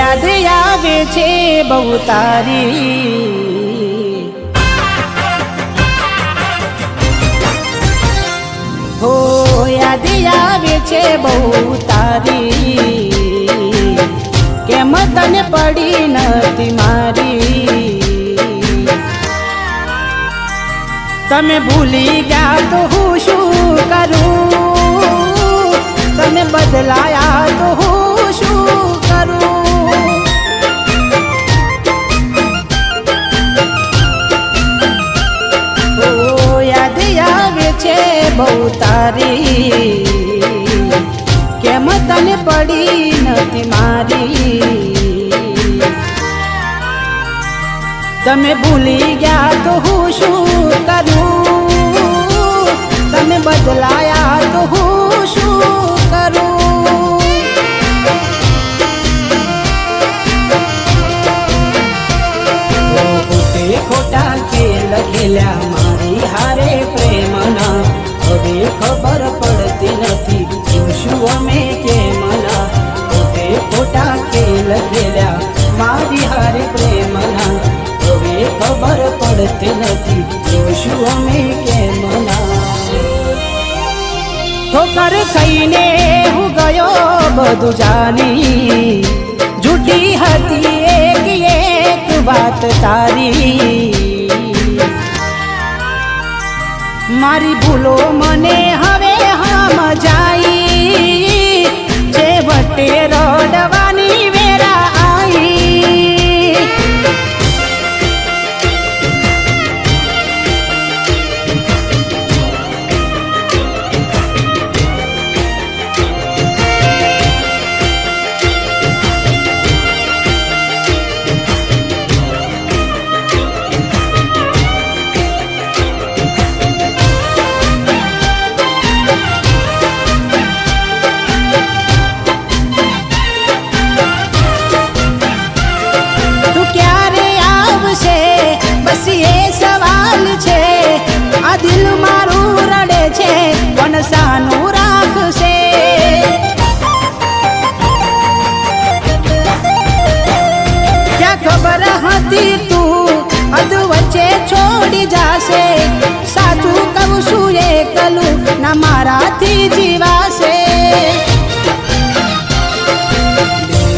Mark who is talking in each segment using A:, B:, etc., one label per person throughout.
A: યાદ આવે છે બહુ તારી, હો યાદ આવે છે બહુ તારી, કેમ તને પડી નથી મારી। તમે ભૂલી ગયા તો હું શું કરું, તમે બદલાયા તો હું શું કરું। ઓ યાદ આવે છે બહુ તારી, કેમ તને પડી નથી મારી। તમે ભૂલી ગયા તો હું શું કરું, તમે બદલાયા તો હું શું કરું। ખોટે ખોટા ખેલ ખેલ્યા મારી હારે પ્રેમના, હવે ખબર પડતી નથી શું અમે કેમના। ખોટે ખોટા ખેલ ખેલ્યા મારી હારે પ્રેમના, હવે ખબર પડતી નથી શું અમે કેમના। ઠોકર ખાઈને હું ગયો બધું જાની, જૂઠી હતી એક એક વાત તારી। મારી ભૂલો મને હવે સમજાઈ, છેવટે રડવાની વેરા આવી। આ દિલ મારું રડે છે પણ શાનું રાખશે। ક્યાં ખબર હતી તું અધ વચ્ચે છોડી જાશે, સાચું કહું છું એકલું ના મારાથી જીવાશે।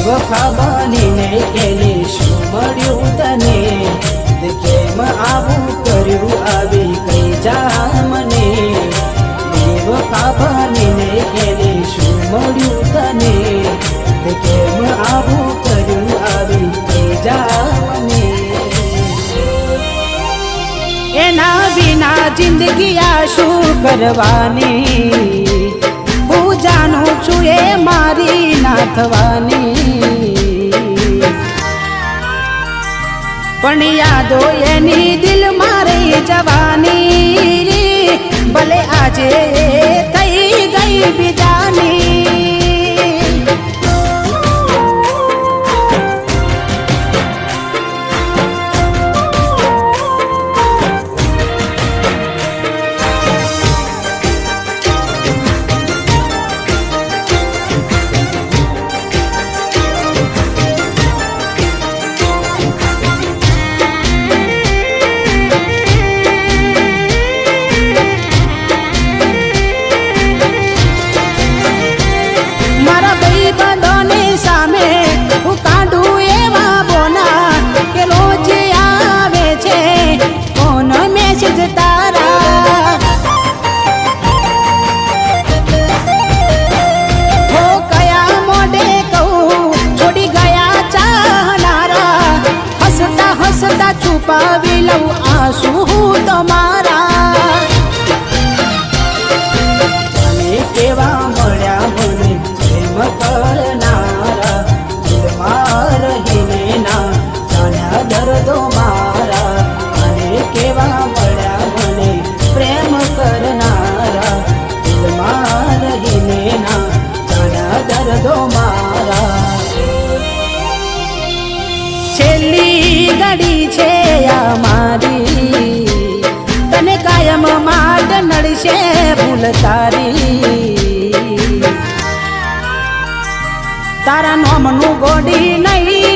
A: બેવફા બનીને કેને શું મળ્યું તને, કેમ આવું કર્યું આવી કઈ જા મને। બેવફા બનીને કેને શું મળ્યું તને, કેમ આવું કર્યું આવી કઈ જા મને। એના વિના જિંદગી આ શું કરવાની, હું જાણું છું એ મારી ના થવાની। પણ યાદો એની દિલ મારી જવાની, ભલે આજે થઈ ગઈ બીજાની। છુપાવી લઉં આંસુ હું તમારા, જાને કેવા મળ્યા મને પ્રેમ કરનારા, દિલમાં રહીને ના જાણ્યા દર્દો મારા। અને કેવા મળ્યા મને પ્રેમ કરનારા, દિલમાં રહીને ના જાણ્યા દર્દો મારા। છેલ્લી ઘડી છે આ મારી, તને કાયમ માટે નડશે ભૂલ તારી। તારા નોમનું ગોડી નહીં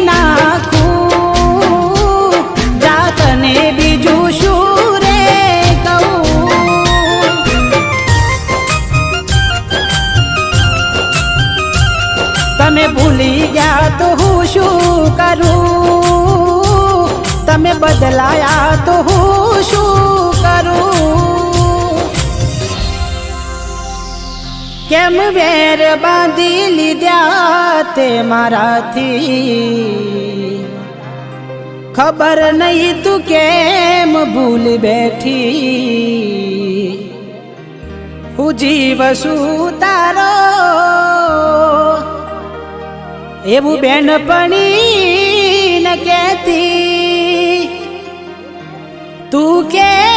A: બદલાયા તો હું શું કરું? કેમ વેર બાંધી લીધા તે મારાથી? ખબર નહીં તું કેમ ભૂલ બેઠી? હું જીવ શું તારો એવું બેનપણી ન કહેતી? તું કે